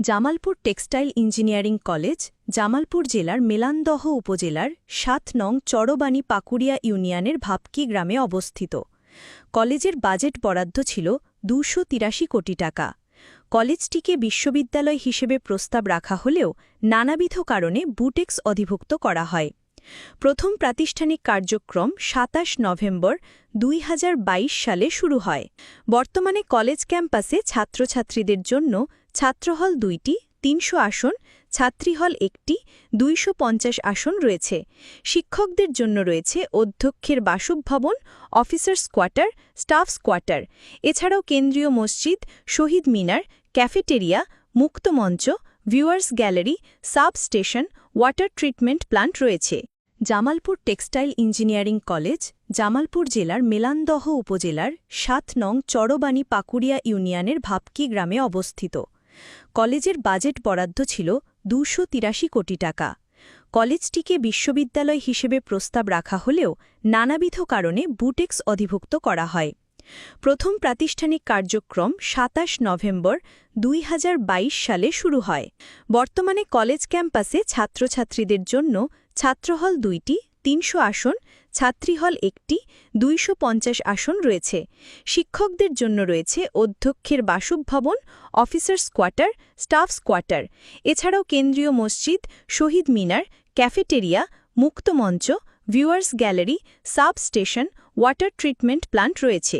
Jamalpur textile engineering college Jamalpur জেলার মেলান্দহ উপজেলার ৭ নং চরবানি পাকুড়িয়া ইউনিয়নের ভাবকি গ্রামে অবস্থিত। কলেজের বাজেট বরাদ্দ ছিল ২৮৩ কোটি টাকা। কলেজটিকে বিশ্ববিদ্যালয় হিসেবে প্রস্তাব রাখা হলেও নানাবিধ কারণে বুটেক্স অধিভুক্ত করা হয়। প্রথম প্রাতিষ্ঠানিক কার্যক্রম ২৭ নভেম্বর ২০২২ সালে শুরু হয়। বর্তমানে কলেজ ক্যাম্পাসে ছাত্রছাত্রীদের জন্য ছাত্রহল ২টি, ৩০০ আসন, ছাত্রীহল ১টি, ২৫০ আসন রয়েছে। শিক্ষকদের জন্য রয়েছে অধ্যক্ষের বাসভবন, অফিসার্স কোয়ার্টার, স্টাফস কোয়ার্টার। এছাড়াও কেন্দ্রীয় মসজিদ, শহীদ মিনার, ক্যাফেটেরিয়া, মুক্তমঞ্চ, viewers gallery, sub station, water treatment plant রয়েছে। Jamalpur textile engineering college Jamalpur জেলার মেলান্দহ উপজেলার ৭ নং চরবানি পাকুড়িয়া ইউনিয়নের ভাবকি গ্রামে অবস্থিত। কলেজের বাজেট বরাদ্দ ছিল ২৮৩ কোটি টাকা। কলেজটিকে বিশ্ববিদ্যালয় হিসেবে প্রস্তাব রাখা হলেও নানাবিধ কারণে বুটেক্স অধিভুক্ত করা হয়। প্রথম প্রাতিষ্ঠানিক কার্যক্রম ২৭ নভেম্বর ২০২২ সালে শুরু হয়। বর্তমানে কলেজ ক্যাম্পাসে ছাত্রছাত্রীদের জন্য ছাত্রহল ২টি, ৩০০ আসন, ছাত্রীহল ১টি, ২৫০ আসন রয়েছে। শিক্ষকদের জন্য রয়েছে অধ্যক্ষের বাসভবন, অফিসার্স কোয়ার্টার, স্টাফস কোয়ার্টার। এছাড়াও কেন্দ্রীয় মসজিদ, শহীদ মিনার, ক্যাফেটেরিয়া, মুক্তমঞ্চ, viewers gallery, sub station, water treatment plant রয়েছে।